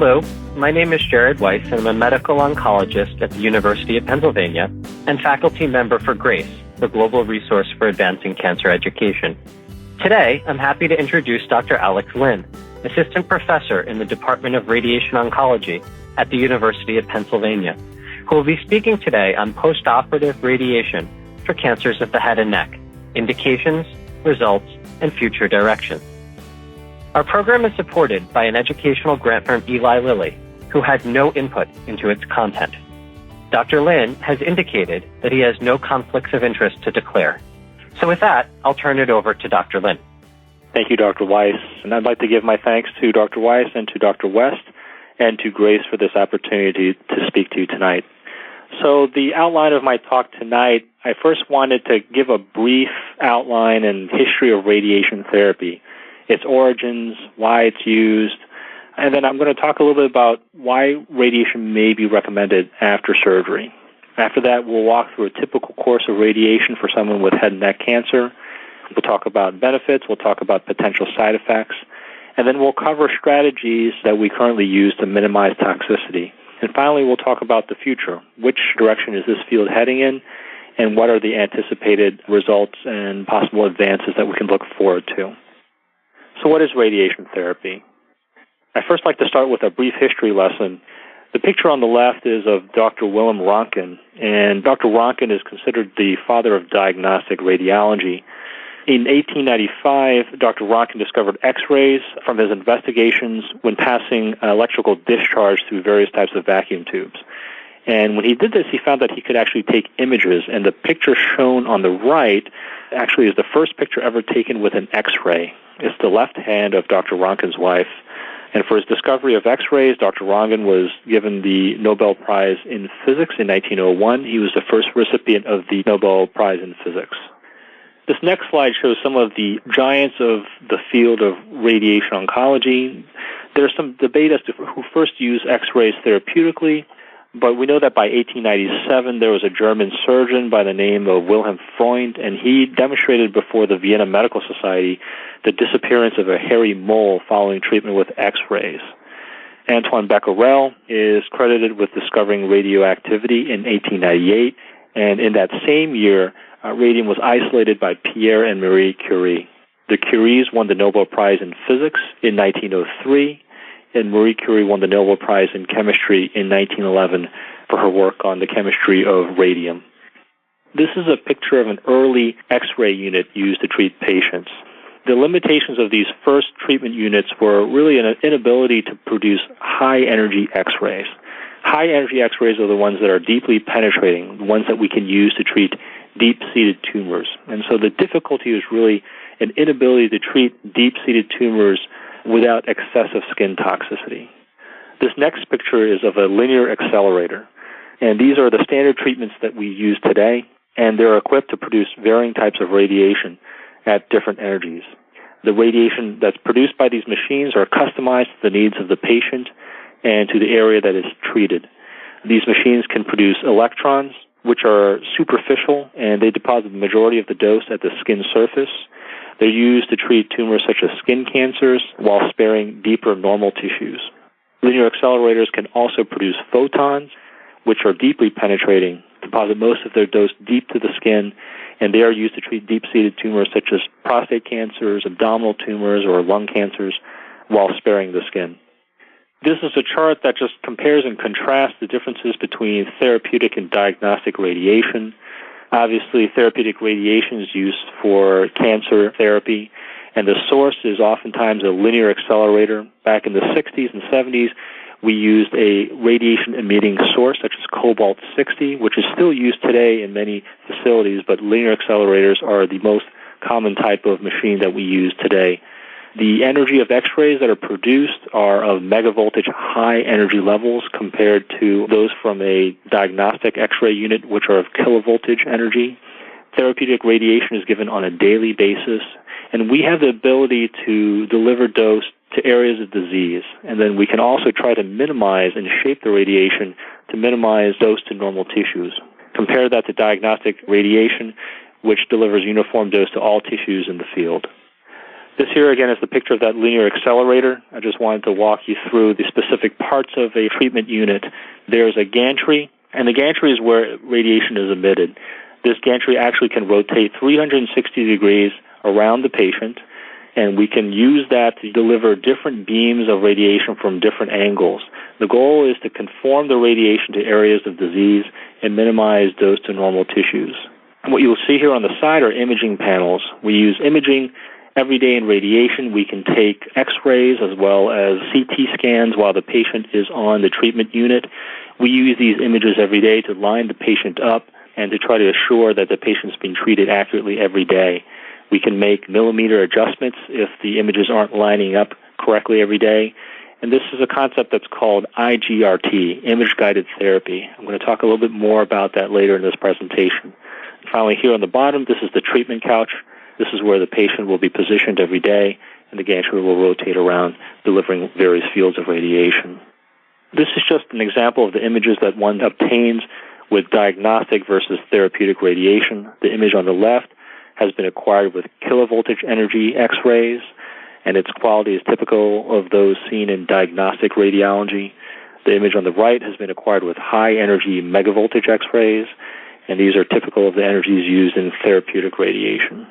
Hello, my name is Jared Weiss, and I'm a medical oncologist at the University of Pennsylvania and faculty member for GRACE, the Global Resource for Advancing Cancer Education. Today, I'm happy to introduce Dr. Alex Lin, Assistant Professor in the Department of Radiation Oncology at the University of Pennsylvania, who will be speaking today on post-operative radiation for cancers of the head and neck, indications, results, and future direction. Our program is supported by an educational grant from Eli Lilly, who had no input into its content. Dr. Lin has indicated that he has no conflicts of interest to declare. So with that, I'll turn it over to Dr. Lin. Thank you, Dr. Weiss. And I'd like to give my thanks to Dr. Weiss and to Dr. West and to Grace for this opportunity to speak to you tonight. So the outline of my talk tonight, I first wanted to give a brief outline and history of radiation therapy, its origins, why it's used, and then I'm going to talk a little bit about why radiation may be recommended after surgery. After that, we'll walk through a typical course of radiation for someone with head and neck cancer. We'll talk about benefits, we'll talk about potential side effects, and then we'll cover strategies that we currently use to minimize toxicity. And finally, we'll talk about the future. Which direction is this field heading in, and what are the anticipated results and possible advances that we can look forward to? So what is radiation therapy? I'd first like to start with a brief history lesson. The picture on the left is of Dr. Willem Röntgen, and Dr. Röntgen is considered the father of diagnostic radiology. In 1895, Dr. Röntgen discovered X-rays from his investigations when passing electrical discharge through various types of vacuum tubes. And when he did this, he found that he could actually take images, and the picture shown on the right actually is the first picture ever taken with an X-ray. It's the left hand of Dr. Röntgen's wife. And for his discovery of X-rays, Dr. Röntgen was given the Nobel Prize in Physics in 1901. He was the first recipient of the Nobel Prize in Physics. This next slide shows some of the giants of the field of radiation oncology. There's some debate as to who first used X-rays therapeutically, but we know that by 1897 there was a German surgeon by the name of Wilhelm Freund, and he demonstrated before the Vienna Medical Society the disappearance of a hairy mole following treatment with X-rays. Antoine Becquerel is credited with discovering radioactivity in 1898, and in that same year, radium was isolated by Pierre and Marie Curie. The Curies won the Nobel Prize in Physics in 1903, and Marie Curie won the Nobel Prize in Chemistry in 1911 for her work on the chemistry of radium. This is a picture of an early X-ray unit used to treat patients. The limitations of these first treatment units were really an inability to produce high-energy X-rays. High-energy X-rays are the ones that are deeply penetrating, the ones that we can use to treat deep-seated tumors. And so the difficulty is really an inability to treat deep-seated tumors without excessive skin toxicity. This next picture is of a linear accelerator. And these are the standard treatments that we use today, and they're equipped to produce varying types of radiation at different energies. The radiation that's produced by these machines are customized to the needs of the patient and to the area that is treated. These machines can produce electrons, which are superficial, and they deposit the majority of the dose at the skin surface. They're used to treat tumors such as skin cancers while sparing deeper normal tissues. Linear accelerators can also produce photons, which are deeply penetrating, deposit most of their dose deep to the skin, and they are used to treat deep-seated tumors such as prostate cancers, abdominal tumors, or lung cancers while sparing the skin. This is a chart that just compares and contrasts the differences between therapeutic and diagnostic radiation. Obviously, therapeutic radiation is used for cancer therapy, and the source is oftentimes a linear accelerator. Back in the 60s and 70s, we used a radiation-emitting source, such as cobalt-60, which is still used today in many facilities, but linear accelerators are the most common type of machine that we use today. The energy of X-rays that are produced are of megavoltage high energy levels compared to those from a diagnostic X-ray unit, which are of kilovoltage energy. Therapeutic radiation is given on a daily basis, and we have the ability to deliver dose to areas of disease. And then we can also try to minimize and shape the radiation to minimize dose to normal tissues. Compare that to diagnostic radiation, which delivers uniform dose to all tissues in the field. This here, again, is the picture of that linear accelerator. I just wanted to walk you through the specific parts of a treatment unit. There's a gantry, and the gantry is where radiation is emitted. This gantry actually can rotate 360 degrees around the patient, and we can use that to deliver different beams of radiation from different angles. The goal is to conform the radiation to areas of disease and minimize dose to normal tissues. And what you'll see here on the side are imaging panels. We use imaging every day in radiation. We can take X-rays as well as CT scans while the patient is on the treatment unit. We use these images every day to line the patient up and to try to assure that the patient's being treated accurately every day. We can make millimeter adjustments if the images aren't lining up correctly every day. And this is a concept that's called IGRT, image-guided therapy. I'm going to talk a little bit more about that later in this presentation. And finally, here on the bottom, this is the treatment couch. This is where the patient will be positioned every day, and the gantry will rotate around, delivering various fields of radiation. This is just an example of the images that one obtains with diagnostic versus therapeutic radiation. The image on the left has been acquired with kilovoltage energy X-rays, and its quality is typical of those seen in diagnostic radiology. The image on the right has been acquired with high-energy megavoltage X-rays, and these are typical of the energies used in therapeutic radiation.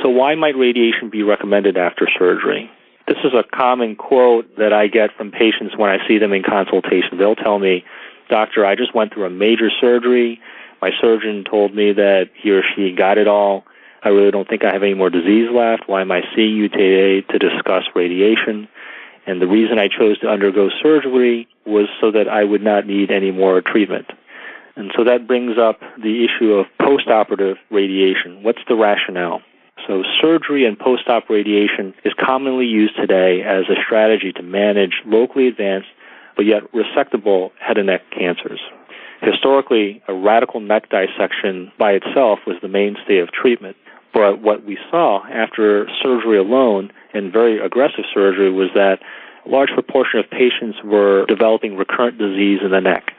So why might radiation be recommended after surgery? This is a common quote that I get from patients when I see them in consultation. They'll tell me, "Doctor, I just went through a major surgery. My surgeon told me that he or she got it all. I really don't think I have any more disease left. Why am I seeing you today to discuss radiation? And the reason I chose to undergo surgery was so that I would not need any more treatment." And so that brings up the issue of post-operative radiation. What's the rationale? So surgery and post-op radiation is commonly used today as a strategy to manage locally advanced but yet resectable head and neck cancers. Historically, a radical neck dissection by itself was the mainstay of treatment. But what we saw after surgery alone, and very aggressive surgery, was that a large proportion of patients were developing recurrent disease in the neck.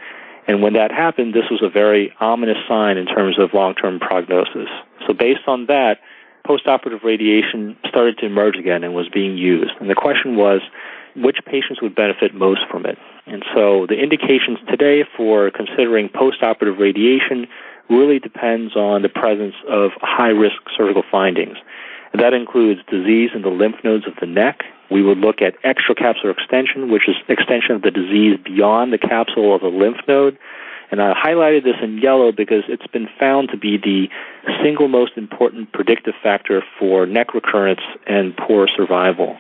And when that happened, this was a very ominous sign in terms of long-term prognosis. So based on that, post-operative radiation started to emerge again and was being used. And the question was, which patients would benefit most from it? And so the indications today for considering post-operative radiation really depends on the presence of high-risk surgical findings. And that includes disease in the lymph nodes of the neck. We would look at extracapsular extension, which is extension of the disease beyond the capsule of the lymph node. And I highlighted this in yellow because it's been found to be the single most important predictive factor for neck recurrence and poor survival.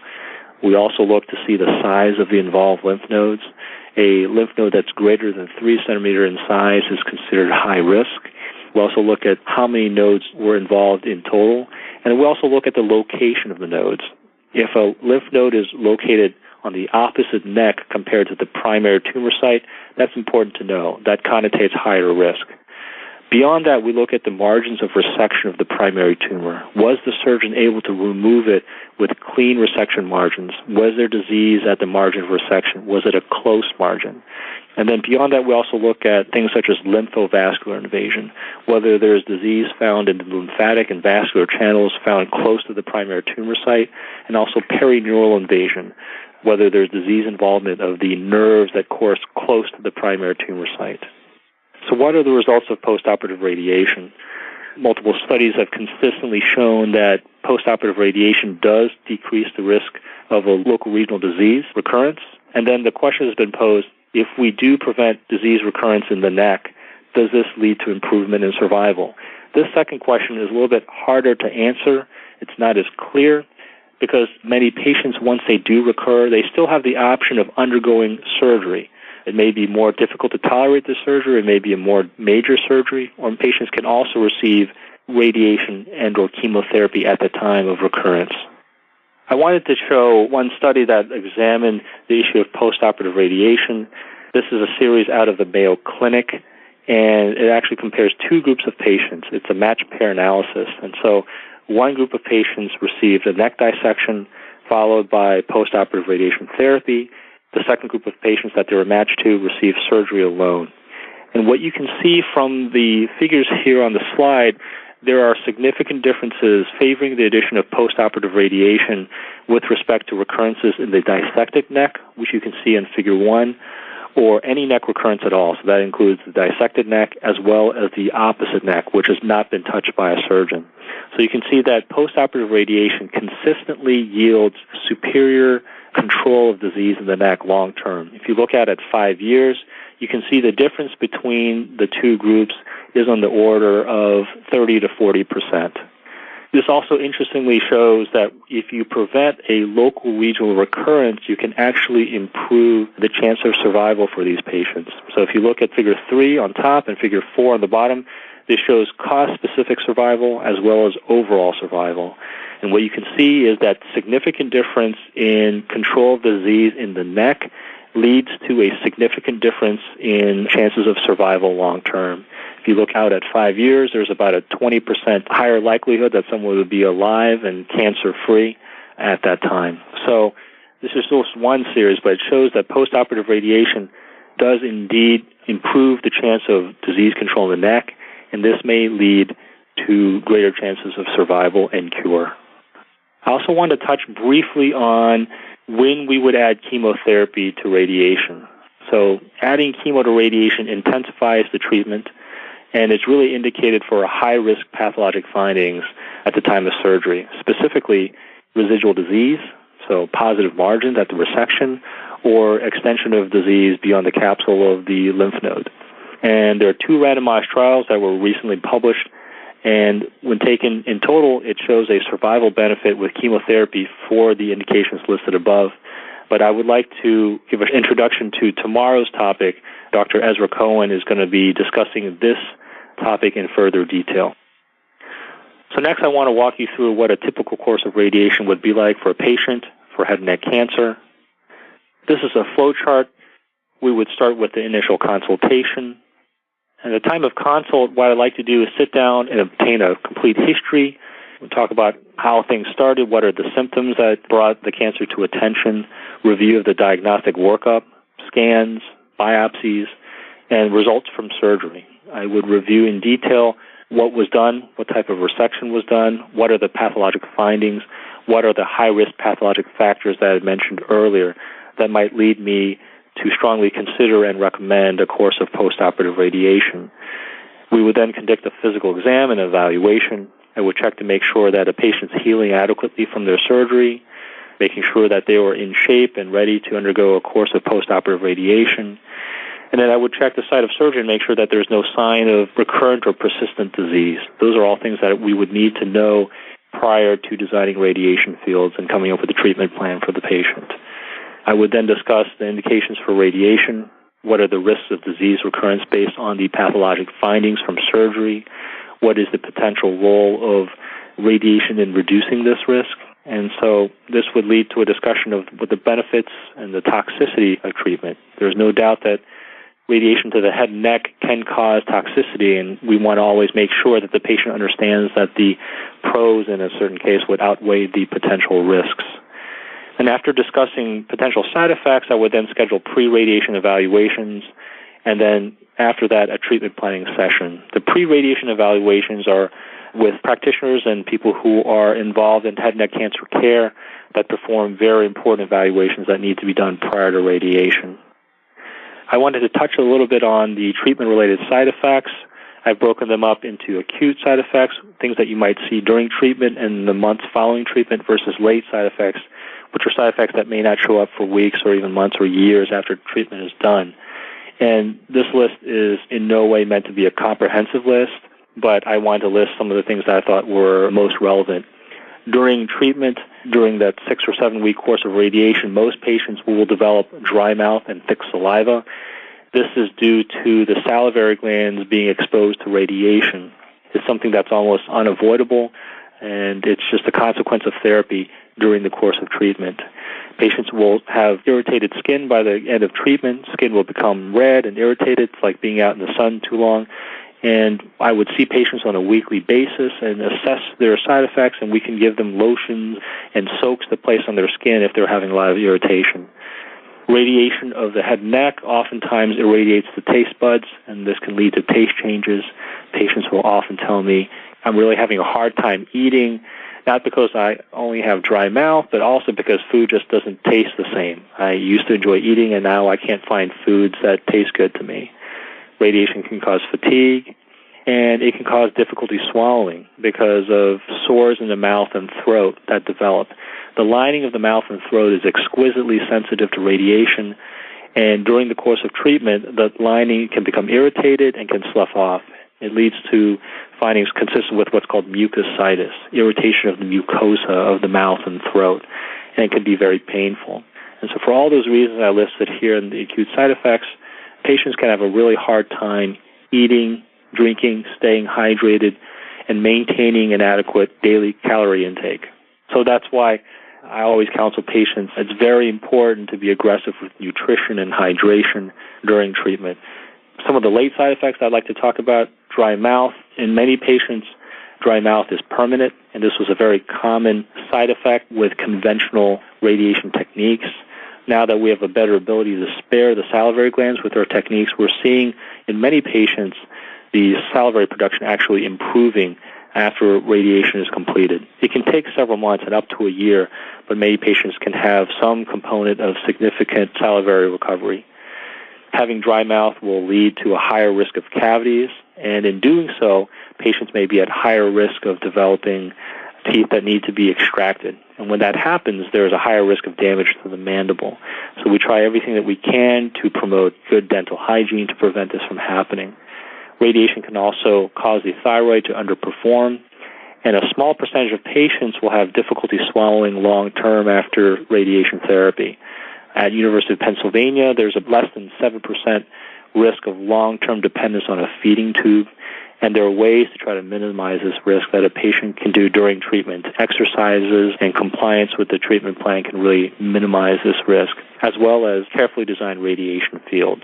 We also look to see the size of the involved lymph nodes. A lymph node that's greater than 3 centimeters in size is considered high risk. We also look at how many nodes were involved in total. And we also look at the location of the nodes. If a lymph node is located on the opposite neck compared to the primary tumor site, that's important to know. That connotates higher risk. Beyond that, we look at the margins of resection of the primary tumor. Was the surgeon able to remove it with clean resection margins? Was there disease at the margin of resection? Was it a close margin? And then beyond that, we also look at things such as lymphovascular invasion, whether there's disease found in the lymphatic and vascular channels found close to the primary tumor site, and also perineural invasion, whether there's disease involvement of the nerves that course close to the primary tumor site. So what are the results of postoperative radiation? Multiple studies have consistently shown that postoperative radiation does decrease the risk of a local regional disease recurrence. And then the question has been posed, if we do prevent disease recurrence in the neck, does this lead to improvement in survival? This second question is a little bit harder to answer. It's not as clear because many patients, once they do recur, they still have the option of undergoing surgery. It may be more difficult to tolerate the surgery. It may be a more major surgery, or patients can also receive radiation and or chemotherapy at the time of recurrence. I wanted to show one study that examined the issue of postoperative radiation. This is a series out of the Mayo Clinic, and it actually compares two groups of patients. It's a matched pair analysis. And so one group of patients received a neck dissection followed by postoperative radiation therapy. The second group of patients that they were matched to received surgery alone. And what you can see from the figures here on the slide, there are significant differences favoring the addition of postoperative radiation with respect to recurrences in the dissected neck, which you can see in Figure 1, or any neck recurrence at all. So that includes the dissected neck as well as the opposite neck, which has not been touched by a surgeon. So you can see that postoperative radiation consistently yields superior control of disease in the neck long term. If you look at 5 years, you can see the difference between the two groups is on the order of 30 to 40%. This also interestingly shows that if you prevent a local regional recurrence, you can actually improve the chance of survival for these patients. So if you look at Figure 3 on top and Figure 4 on the bottom, this shows cost-specific survival as well as overall survival. And what you can see is that significant difference in control of disease in the neck leads to a significant difference in chances of survival long term. If you look out at 5 years, there's about a 20% higher likelihood that someone would be alive and cancer-free at that time. So this is just one series, but it shows that postoperative radiation does indeed improve the chance of disease control in the neck, and this may lead to greater chances of survival and cure. I also want to touch briefly on when we would add chemotherapy to radiation. So adding chemo to radiation intensifies the treatment, and it's really indicated for high-risk pathologic findings at the time of surgery, specifically residual disease, so positive margins at the resection, or extension of disease beyond the capsule of the lymph node. And there are 2 randomized trials that were recently published, and when taken in total, it shows a survival benefit with chemotherapy for the indications listed above. But I would like to give an introduction to tomorrow's topic. Dr. Ezra Cohen is going to be discussing this topic in further detail. So next I want to walk you through what a typical course of radiation would be like for a patient for head and neck cancer. This is a flow chart. We would start with the initial consultation. At the time of consult, what I'd like to do is sit down and obtain a complete history. We'll talk about how things started, what are the symptoms that brought the cancer to attention, review of the diagnostic workup, scans, biopsies, and results from surgery. I would review in detail what was done, what type of resection was done, what are the pathologic findings, what are the high-risk pathologic factors that I mentioned earlier that might lead me to strongly consider and recommend a course of postoperative radiation. We would then conduct a physical exam and evaluation. I would check to make sure that a patient's healing adequately from their surgery, making sure that they were in shape and ready to undergo a course of postoperative radiation. And then I would check the site of surgery and make sure that there's no sign of recurrent or persistent disease. Those are all things that we would need to know prior to designing radiation fields and coming up with a treatment plan for the patient. I would then discuss the indications for radiation, what are the risks of disease recurrence based on the pathologic findings from surgery, what is the potential role of radiation in reducing this risk. And so this would lead to a discussion of what the benefits and the toxicity of treatment. There's no doubt that radiation to the head and neck can cause toxicity, and we want to always make sure that the patient understands that the pros in a certain case would outweigh the potential risks. And after discussing potential side effects, I would then schedule pre-radiation evaluations, and then after that, a treatment planning session. The pre-radiation evaluations are with practitioners and people who are involved in head and neck cancer care that perform very important evaluations that need to be done prior to radiation. I wanted to touch a little bit on the treatment-related side effects. I've broken them up into acute side effects, things that you might see during treatment and the months following treatment, versus late side effects, which are side effects that may not show up for weeks or even months or years after treatment is done. And this list is in no way meant to be a comprehensive list, but I wanted to list some of the things that I thought were most relevant. During treatment, during that 6 or 7 week course of radiation, most patients will develop dry mouth and thick saliva. This is due to the salivary glands being exposed to radiation. It's something that's almost unavoidable, and it's just a consequence of therapy during the course of treatment. Patients will have irritated skin by the end of treatment. Skin will become red and irritated. It's like being out in the sun too long. And I would see patients on a weekly basis and assess their side effects, and we can give them lotions and soaks to place on their skin if they're having a lot of irritation. Radiation of the head and neck oftentimes irradiates the taste buds, and this can lead to taste changes. Patients will often tell me I'm really having a hard time eating, not because I only have dry mouth, but also because food just doesn't taste the same. I used to enjoy eating, and now I can't find foods that taste good to me. Radiation can cause fatigue, and it can cause difficulty swallowing because of sores in the mouth and throat that develop. The lining of the mouth and throat is exquisitely sensitive to radiation, and during the course of treatment, the lining can become irritated and can slough off. It leads to findings consistent with what's called mucositis, irritation of the mucosa of the mouth and throat, and it can be very painful. And so for all those reasons I listed here in the acute side effects, patients can have a really hard time eating, drinking, staying hydrated, and maintaining an adequate daily calorie intake. So that's why I always counsel patients it's very important to be aggressive with nutrition and hydration during treatment. Some of the late side effects I'd like to talk about, dry mouth. In many patients, dry mouth is permanent, and this was a very common side effect with conventional radiation techniques. Now that we have a better ability to spare the salivary glands with our techniques, we're seeing in many patients the salivary production actually improving after radiation is completed. It can take several months and up to a year, but many patients can have some component of significant salivary recovery. Having dry mouth will lead to a higher risk of cavities, and in doing so, patients may be at higher risk of developing teeth that need to be extracted. And when that happens, there's a higher risk of damage to the mandible. So we try everything that we can to promote good dental hygiene to prevent this from happening. Radiation can also cause the thyroid to underperform, and a small percentage of patients will have difficulty swallowing long-term after radiation therapy. At University of Pennsylvania, there's a less than 7% risk of long-term dependence on a feeding tube, and there are ways to try to minimize this risk that a patient can do during treatment. Exercises and compliance with the treatment plan can really minimize this risk, as well as carefully designed radiation fields.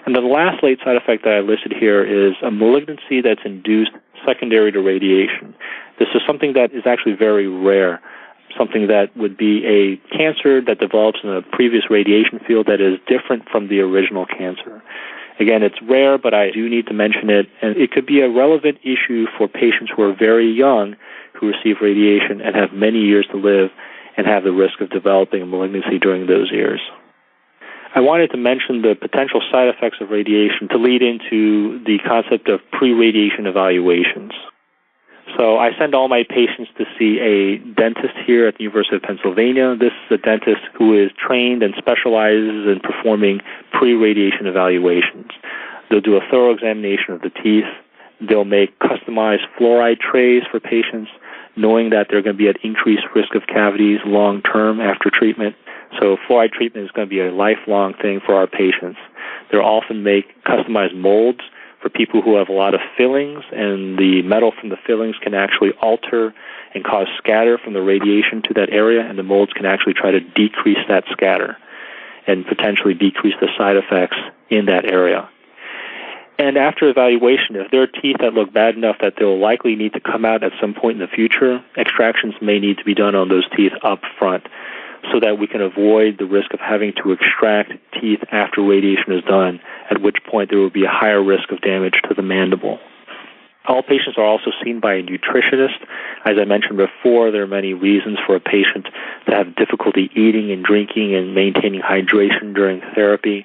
And the last late side effect that I listed here is a malignancy that's induced secondary to radiation. This is something that is actually very rare, something that would be a cancer that develops in a previous radiation field that is different from the original cancer. Again, it's rare, but I do need to mention it, and it could be a relevant issue for patients who are very young who receive radiation and have many years to live and have the risk of developing a malignancy during those years. I wanted to mention the potential side effects of radiation to lead into the concept of pre-radiation evaluations. So I send all my patients to see a dentist here at the University of Pennsylvania. This is a dentist who is trained and specializes in performing pre-radiation evaluations. They'll do a thorough examination of the teeth. They'll make customized fluoride trays for patients, knowing that they're going to be at increased risk of cavities long-term after treatment. So fluoride treatment is going to be a lifelong thing for our patients. They'll often make customized molds for people who have a lot of fillings, and the metal from the fillings can actually alter and cause scatter from the radiation to that area, and the molds can actually try to decrease that scatter and potentially decrease the side effects in that area. And after evaluation, if there are teeth that look bad enough that they'll likely need to come out at some point in the future, extractions may need to be done on those teeth up front so that we can avoid the risk of having to extract teeth after radiation is done, at which point there will be a higher risk of damage to the mandible. All patients are also seen by a nutritionist. As I mentioned before, there are many reasons for a patient to have difficulty eating and drinking and maintaining hydration during therapy.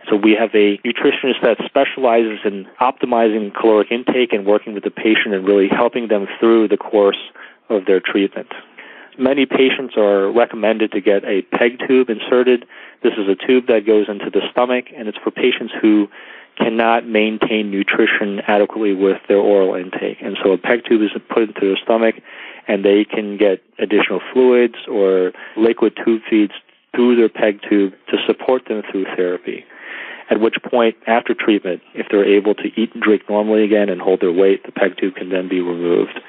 So we have a nutritionist that specializes in optimizing caloric intake and working with the patient and really helping them through the course of their treatment. Many patients are recommended to get a PEG tube inserted. This is a tube that goes into the stomach, and it's for patients who cannot maintain nutrition adequately with their oral intake. And so a PEG tube is put into their stomach, and they can get additional fluids or liquid tube feeds through their PEG tube to support them through therapy, at which point, after treatment, if they're able to eat and drink normally again and hold their weight, the PEG tube can then be removed.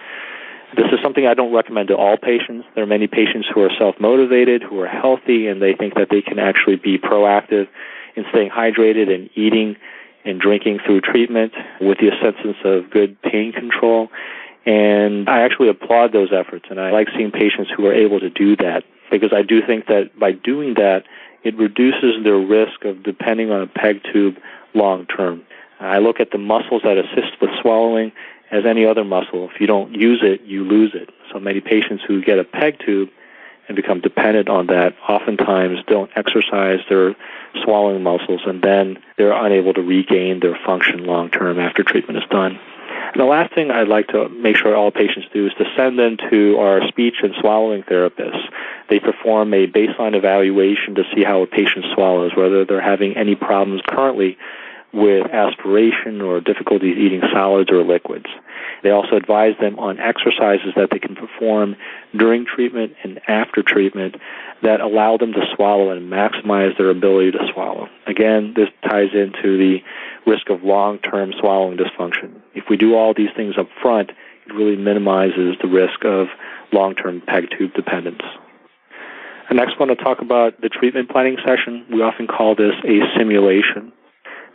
This is something I don't recommend to all patients. There are many patients who are self-motivated, who are healthy, and they think that they can actually be proactive in staying hydrated and eating and drinking through treatment with the assistance of good pain control. And I actually applaud those efforts, and I like seeing patients who are able to do that, because I do think that by doing that, it reduces their risk of depending on a PEG tube long term. I look at the muscles that assist with swallowing, as any other muscle. If you don't use it, you lose it. So many patients who get a PEG tube and become dependent on that oftentimes don't exercise their swallowing muscles, and then they're unable to regain their function long-term after treatment is done. And the last thing I'd like to make sure all patients do is to send them to our speech and swallowing therapists. They perform a baseline evaluation to see how a patient swallows, whether they're having any problems currently with aspiration or difficulties eating solids or liquids. They also advise them on exercises that they can perform during treatment and after treatment that allow them to swallow and maximize their ability to swallow. Again, this ties into the risk of long-term swallowing dysfunction. If we do all these things up front, it really minimizes the risk of long-term PEG tube dependence. I next want to talk about the treatment planning session. We often call this a simulation.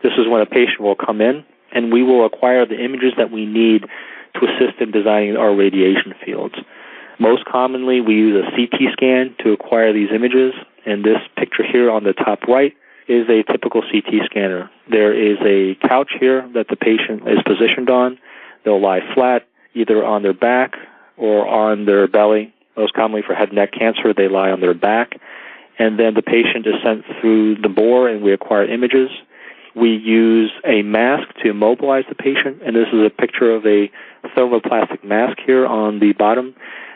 This is when a patient will come in, and we will acquire the images that we need to assist in designing our radiation fields. Most commonly, we use a CT scan to acquire these images, and this picture here on the top right is a typical CT scanner. There is a couch here that the patient is positioned on. They'll lie flat, either on their back or on their belly. Most commonly for head and neck cancer, they lie on their back. And then the patient is sent through the bore, and we acquire images. We use a mask to immobilize the patient, and this is a picture of a thermoplastic mask here on the bottom.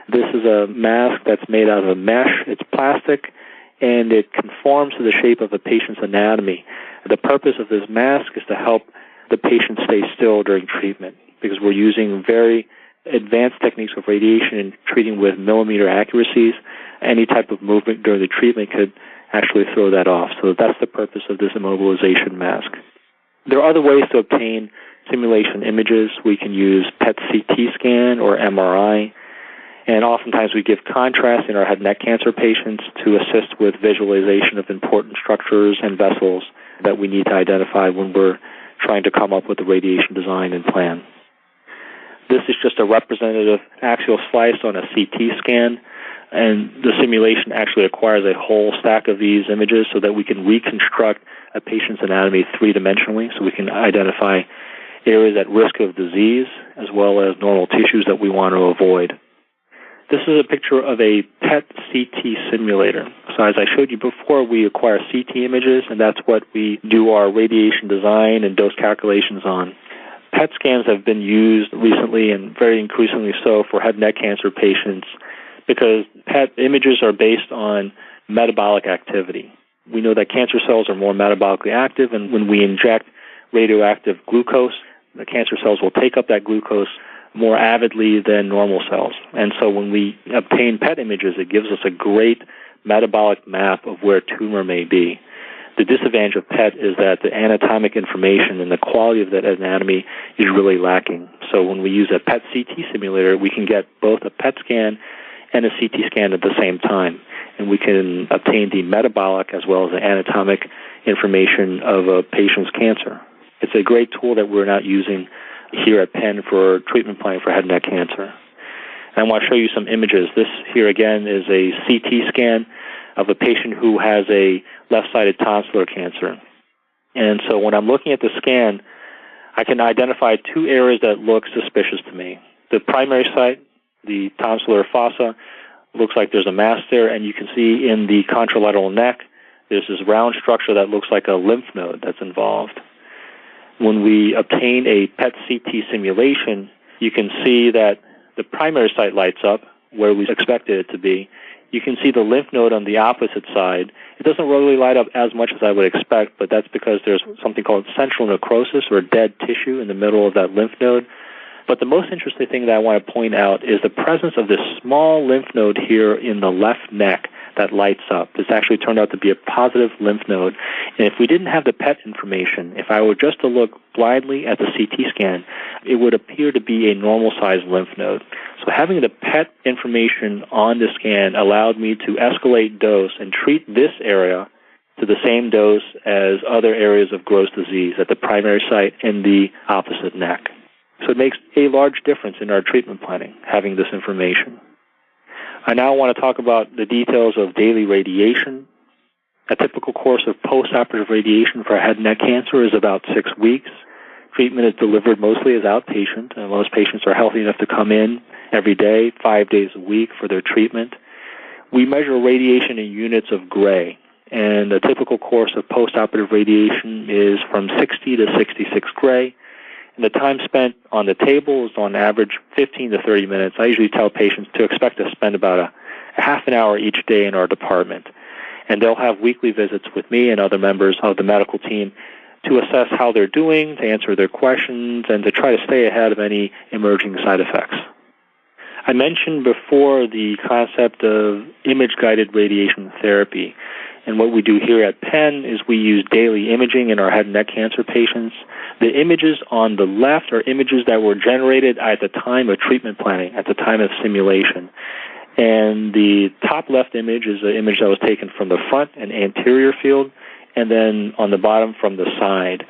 This is a mask that's made out of a mesh. It's plastic, and it conforms to the shape of a patient's anatomy. The purpose of this mask is to help the patient stay still during treatment, because we're using very advanced techniques of radiation and treating with millimeter accuracies. Any type of movement during the treatment could actually throw that off. So that's the purpose of this immobilization mask. There are other ways to obtain simulation images. We can use PET-CT scan or MRI, and oftentimes we give contrast in our head and neck cancer patients to assist with visualization of important structures and vessels that we need to identify when we're trying to come up with a radiation design and plan. This is just a representative axial slice on a CT scan, and the simulation actually acquires a whole stack of these images so that we can reconstruct a patient's anatomy three-dimensionally, so we can identify areas at risk of disease as well as normal tissues that we want to avoid. This is a picture of a PET-CT simulator. So as I showed you before, we acquire CT images, and that's what we do our radiation design and dose calculations on. PET scans have been used recently, and very increasingly so, for head and neck cancer patients, because PET images are based on metabolic activity. We know that cancer cells are more metabolically active, and when we inject radioactive glucose, the cancer cells will take up that glucose more avidly than normal cells. And so when we obtain PET images, it gives us a great metabolic map of where tumor may be. The disadvantage of PET is that the anatomic information and the quality of that anatomy is really lacking. So when we use a PET-CT simulator, we can get both a PET scan and a CT scan at the same time, and we can obtain the metabolic as well as the anatomic information of a patient's cancer. It's a great tool that we're not using here at Penn for treatment planning for head and neck cancer. And I want to show you some images. This here again is a CT scan of a patient who has a left-sided tonsillar cancer. And so when I'm looking at the scan, I can identify two areas that look suspicious to me. The primary site, the tonsillar fossa, looks like there's a mass there, and you can see in the contralateral neck, there's this round structure that looks like a lymph node that's involved. When we obtain a PET-CT simulation, you can see that the primary site lights up where we expected it to be. You can see the lymph node on the opposite side. It doesn't really light up as much as I would expect, but that's because there's something called central necrosis, or dead tissue, in the middle of that lymph node. But the most interesting thing that I want to point out is the presence of this small lymph node here in the left neck that lights up. This actually turned out to be a positive lymph node. And if we didn't have the PET information, if I were just to look blindly at the CT scan, it would appear to be a normal-sized lymph node. So having the PET information on the scan allowed me to escalate dose and treat this area to the same dose as other areas of gross disease at the primary site and the opposite neck. So it makes a large difference in our treatment planning, having this information. I now want to talk about the details of daily radiation. A typical course of post-operative radiation for head and neck cancer is about 6 weeks. treatment is delivered mostly as outpatient, and most patients are healthy enough to come in every day, 5 days a week for their treatment. We measure radiation in units of gray, and a typical course of postoperative radiation is from 60 to 66 gray, and the time spent on the table is on average 15 to 30 minutes. I usually tell patients to expect to spend about a half an hour each day in our department, and they'll have weekly visits with me and other members of the medical team to assess how they're doing, to answer their questions, and to try to stay ahead of any emerging side effects. I mentioned before the concept of image-guided radiation therapy, and what we do here at Penn is we use daily imaging in our head and neck cancer patients. The images on the left are images that were generated at the time of treatment planning, at the time of simulation. And the top left image is an image that was taken from the front, an anterior field, and then on the bottom from the side.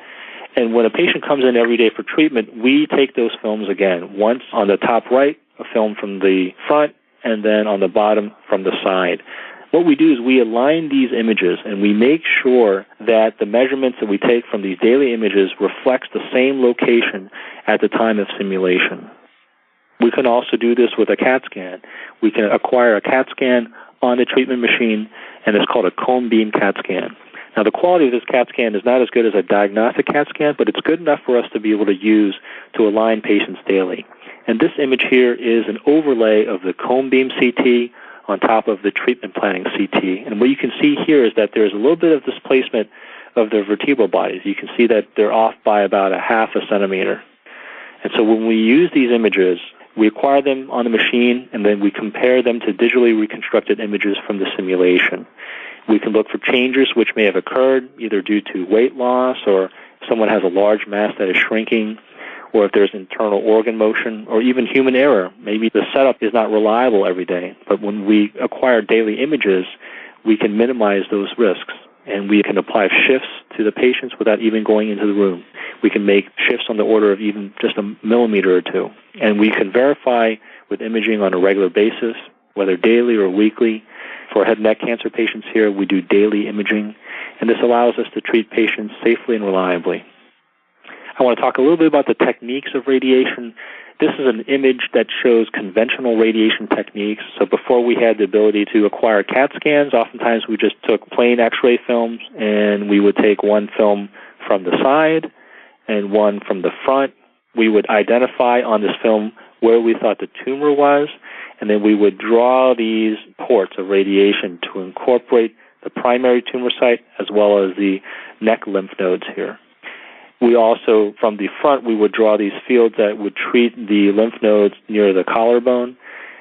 And when a patient comes in every day for treatment, we take those films again, once on the top right, a film from the front, and then on the bottom from the side. What we do is we align these images, and we make sure that the measurements that we take from these daily images reflects the same location at the time of simulation. We can also do this with a CAT scan. We can acquire a CAT scan on the treatment machine, and it's called a cone beam CAT scan. Now, the quality of this CAT scan is not as good as a diagnostic CAT scan, but it's good enough for us to be able to use to align patients daily. And this image here is an overlay of the cone beam CT on top of the treatment planning CT. And what you can see here is that there's a little bit of displacement of their vertebral bodies. You can see that they're off by about a half a centimeter. And so when we use these images, we acquire them on the machine, and then we compare them to digitally reconstructed images from the simulation. We can look for changes which may have occurred, either due to weight loss, or if someone has a large mass that is shrinking, or if there's internal organ motion, or even human error. Maybe the setup is not reliable every day, but when we acquire daily images, we can minimize those risks, and we can apply shifts to the patients without even going into the room. We can make shifts on the order of even just a millimeter or two, and we can verify with imaging on a regular basis, whether daily or weekly. For head and neck cancer patients here, we do daily imaging, and this allows us to treat patients safely and reliably. I want to talk a little bit about the techniques of radiation. This is an image that shows conventional radiation techniques. So before we had the ability to acquire CAT scans, oftentimes we just took plain X-ray films, and we would take one film from the side and one from the front. We would identify on this film where we thought the tumor was, and then we would draw these ports of radiation to incorporate the primary tumor site as well as the neck lymph nodes here. We also, from the front, we would draw these fields that would treat the lymph nodes near the collarbone,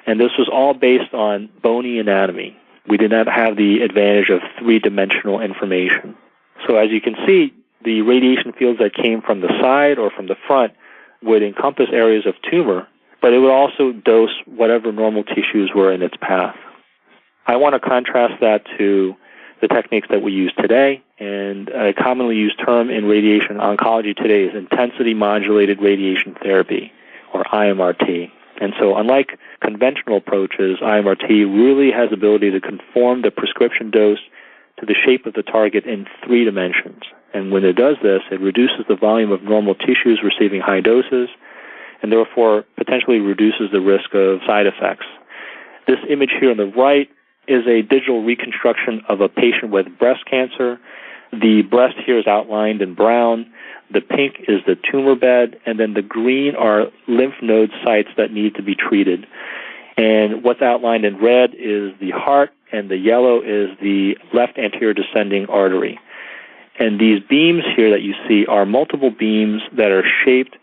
and this was all based on bony anatomy. We did not have the advantage of three-dimensional information. So as you can see, the radiation fields that came from the side or from the front would encompass areas of tumor, but it would also dose whatever normal tissues were in its path. I want to contrast that to the techniques that we use today, and a commonly used term in radiation oncology today is intensity-modulated radiation therapy, or IMRT. And so unlike conventional approaches, IMRT really has the ability to conform the prescription dose to the shape of the target in 3 dimensions. And when it does this, it reduces the volume of normal tissues receiving high doses, and therefore potentially reduces the risk of side effects. This image here on the right is a digital reconstruction of a patient with breast cancer. The breast here is outlined in brown. The pink is the tumor bed, and then the green are lymph node sites that need to be treated. And what's outlined in red is the heart, and the yellow is the left anterior descending artery. And these beams here that you see are multiple beams that are shaped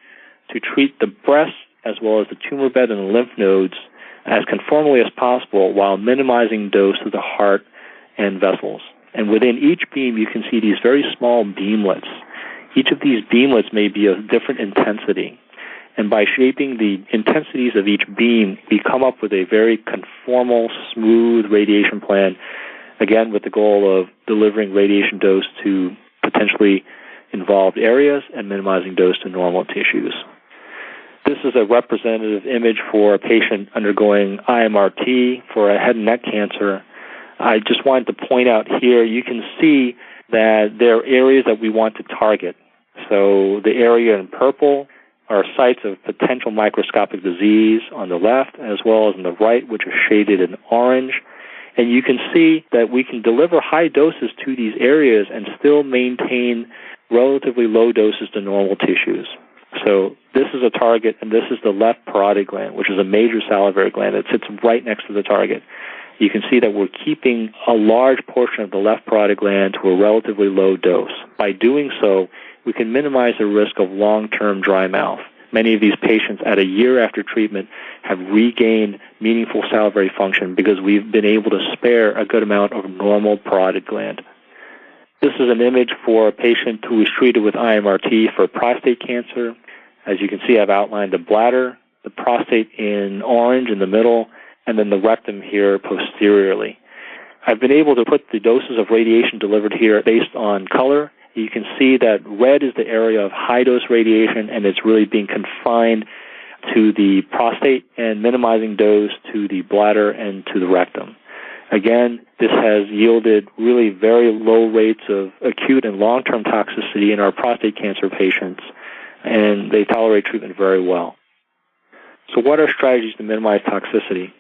to treat the breast as well as the tumor bed and the lymph nodes as conformally as possible while minimizing dose to the heart and vessels. And within each beam, you can see these very small beamlets. Each of these beamlets may be of different intensity. And by shaping the intensities of each beam, we come up with a very conformal, smooth radiation plan, again with the goal of delivering radiation dose to potentially involved areas and minimizing dose to normal tissues. This is a representative image for a patient undergoing IMRT for a head and neck cancer. I just wanted to point out here, you can see that there are areas that we want to target. So the area in purple are sites of potential microscopic disease on the left, as well as on the right, which are shaded in orange. And you can see that we can deliver high doses to these areas and still maintain relatively low doses to normal tissues. So this is a target, and this is the left parotid gland, which is a major salivary gland that sits right next to the target. You can see that we're keeping a large portion of the left parotid gland to a relatively low dose. By doing so, we can minimize the risk of long-term dry mouth. Many of these patients, at a year after treatment, have regained meaningful salivary function because we've been able to spare a good amount of normal parotid gland. This is an image for a patient who was treated with IMRT for prostate cancer. As you can see, I've outlined the bladder, the prostate in orange in the middle, and then the rectum here posteriorly. I've been able to put the doses of radiation delivered here based on color. You can see that red is the area of high-dose radiation, and it's really being confined to the prostate and minimizing dose to the bladder and to the rectum. Again, this has yielded really very low rates of acute and long-term toxicity in our prostate cancer patients, and they tolerate treatment very well. So what are strategies to minimize toxicity?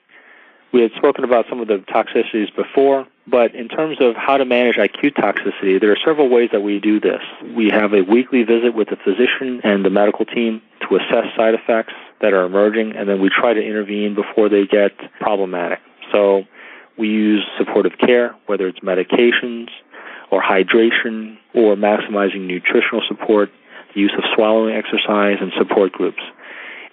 We had spoken about some of the toxicities before, but in terms of how to manage acute toxicity, there are several ways that we do this. We have a weekly visit with the physician and the medical team to assess side effects that are emerging, and then we try to intervene before they get problematic. So we use supportive care, whether it's medications or hydration or maximizing nutritional support, the use of swallowing exercise, and support groups.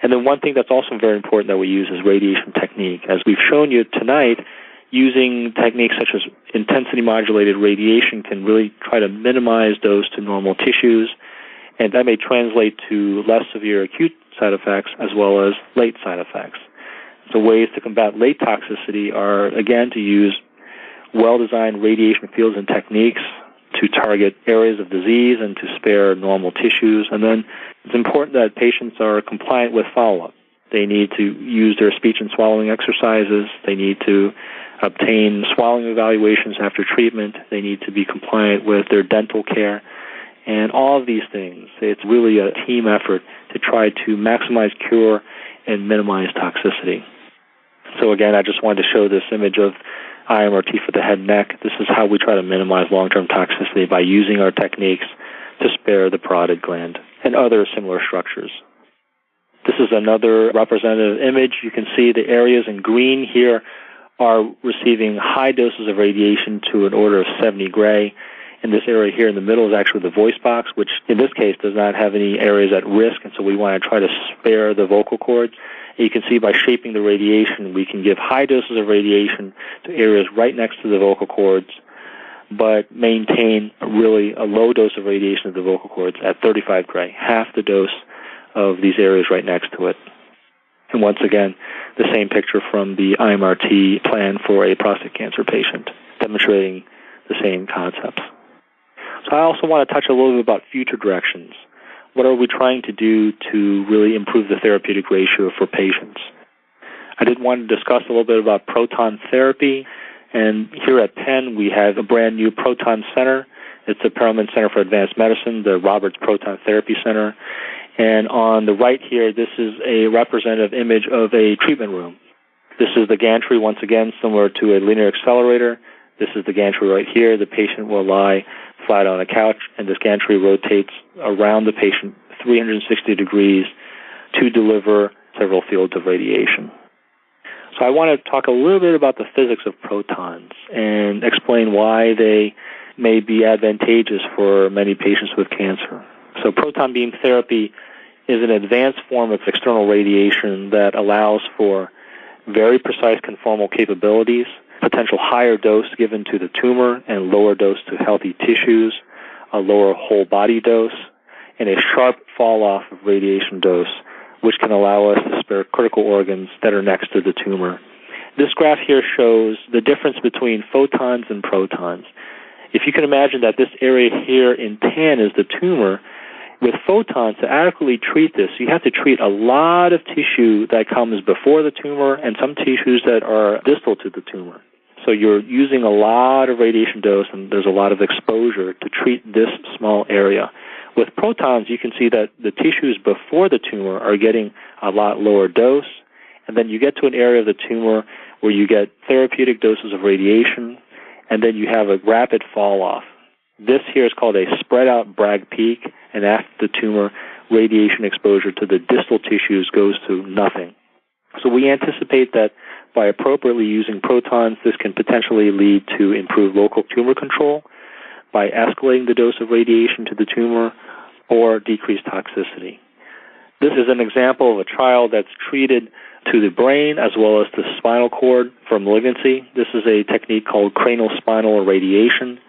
And then one thing that's also very important that we use is radiation technique. As we've shown you tonight, using techniques such as intensity-modulated radiation can really try to minimize dose to normal tissues, and that may translate to less severe acute side effects as well as late side effects. So ways to combat late toxicity are, again, to use well-designed radiation fields and techniques to target areas of disease and to spare normal tissues. And then it's important that patients are compliant with follow-up. They need to use their speech and swallowing exercises. They need to obtain swallowing evaluations after treatment. They need to be compliant with their dental care. And all of these things, it's really a team effort to try to maximize cure and minimize toxicity. So again, I just wanted to show this image of IMRT for the head and neck. This is how we try to minimize long-term toxicity by using our techniques to spare the parotid gland and other similar structures. This is another representative image. You can see the areas in green here are receiving high doses of radiation to an order of 70 gray. And this area here in the middle is actually the voice box, which in this case does not have any areas at risk, and so we want to try to spare the vocal cords. And you can see by shaping the radiation, we can give high doses of radiation to areas right next to the vocal cords, but maintain really a low dose of radiation to the vocal cords at 35 gray, half the dose of these areas right next to it. And once again, the same picture from the IMRT plan for a prostate cancer patient, demonstrating the same concepts. So I also want to touch a little bit about future directions. What are we trying to do to really improve the therapeutic ratio for patients? I did want to discuss a little bit about proton therapy. And here at Penn, we have a brand new Proton Center. It's the Perelman Center for Advanced Medicine, the Roberts Proton Therapy Center. And on the right here, this is a representative image of a treatment room. This is the gantry, once again, similar to a linear accelerator. This is the gantry right here. The patient will lie flat on a couch, and this gantry rotates around the patient 360 degrees to deliver several fields of radiation. So I want to talk a little bit about the physics of protons and explain why they may be advantageous for many patients with cancer. So proton beam therapy is an advanced form of external radiation that allows for very precise conformal capabilities, potential higher dose given to the tumor and lower dose to healthy tissues, a lower whole body dose, and a sharp fall off of radiation dose, which can allow us to spare critical organs that are next to the tumor. This graph here shows the difference between photons and protons. If you can imagine that this area here in tan is the tumor, with photons, to adequately treat this, you have to treat a lot of tissue that comes before the tumor and some tissues that are distal to the tumor. So you're using a lot of radiation dose, and there's a lot of exposure to treat this small area. With protons, you can see that the tissues before the tumor are getting a lot lower dose, and then you get to an area of the tumor where you get therapeutic doses of radiation, and then you have a rapid fall-off. This here is called a spread-out Bragg peak, and after the tumor, radiation exposure to the distal tissues goes to nothing. So we anticipate that by appropriately using protons, this can potentially lead to improved local tumor control by escalating the dose of radiation to the tumor or decreased toxicity. This is an example of a child that's treated to the brain as well as the spinal cord for malignancy. This is a technique called cranial spinal irradiation.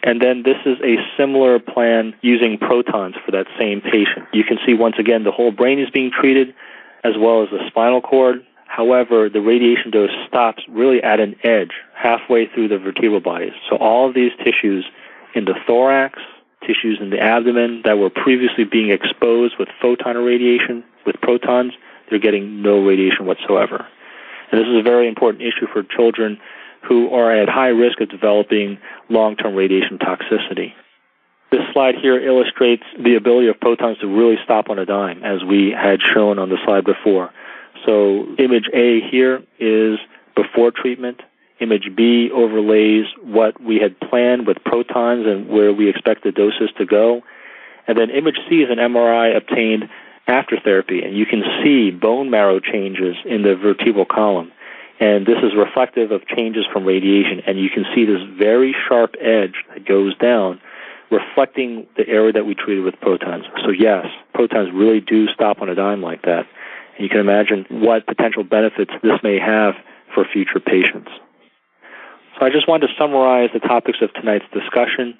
And then this is a similar plan using protons for that same patient. You can see once again the whole brain is being treated as well as the spinal cord. However, the radiation dose stops really at an edge halfway through the vertebral bodies. So all of these tissues in the thorax, tissues in the abdomen that were previously being exposed with photon irradiation, with protons, they're getting no radiation whatsoever. And this is a very important issue for children who are at high risk of developing long-term radiation toxicity. This slide here illustrates the ability of protons to really stop on a dime, as we had shown on the slide before. So image A here is before treatment. Image B overlays what we had planned with protons and where we expect the doses to go. And then image C is an MRI obtained after therapy, and you can see bone marrow changes in the vertebral column. And this is reflective of changes from radiation, and you can see this very sharp edge that goes down, reflecting the area that we treated with protons. So yes, protons really do stop on a dime like that. And you can imagine what potential benefits this may have for future patients. So I just wanted to summarize the topics of tonight's discussion.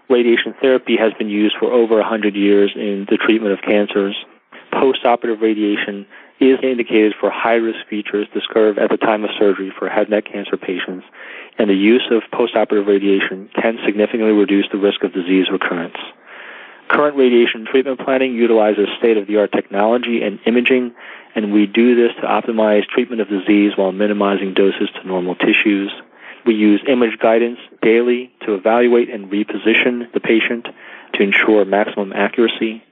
Radiation therapy has been used for over 100 years in the treatment of cancers. Post-operative radiation is indicated for high-risk features discovered at the time of surgery for head and neck cancer patients, and the use of post-operative radiation can significantly reduce the risk of disease recurrence. Current radiation treatment planning utilizes state-of-the-art technology and imaging, and we do this to optimize treatment of disease while minimizing doses to normal tissues. We use image guidance daily to evaluate and reposition the patient to ensure maximum accuracy.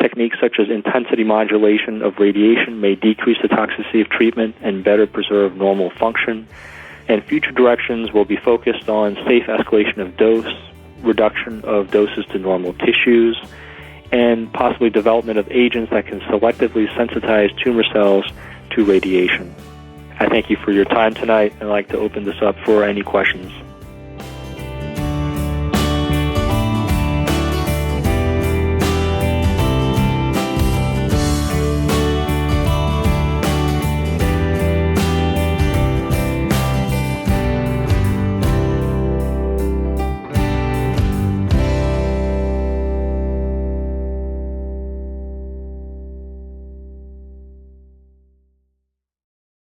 Techniques such as intensity modulation of radiation may decrease the toxicity of treatment and better preserve normal function. And future directions will be focused on safe escalation of dose, reduction of doses to normal tissues, and possibly development of agents that can selectively sensitize tumor cells to radiation. I thank you for your time tonight, and I'd like to open this up for any questions.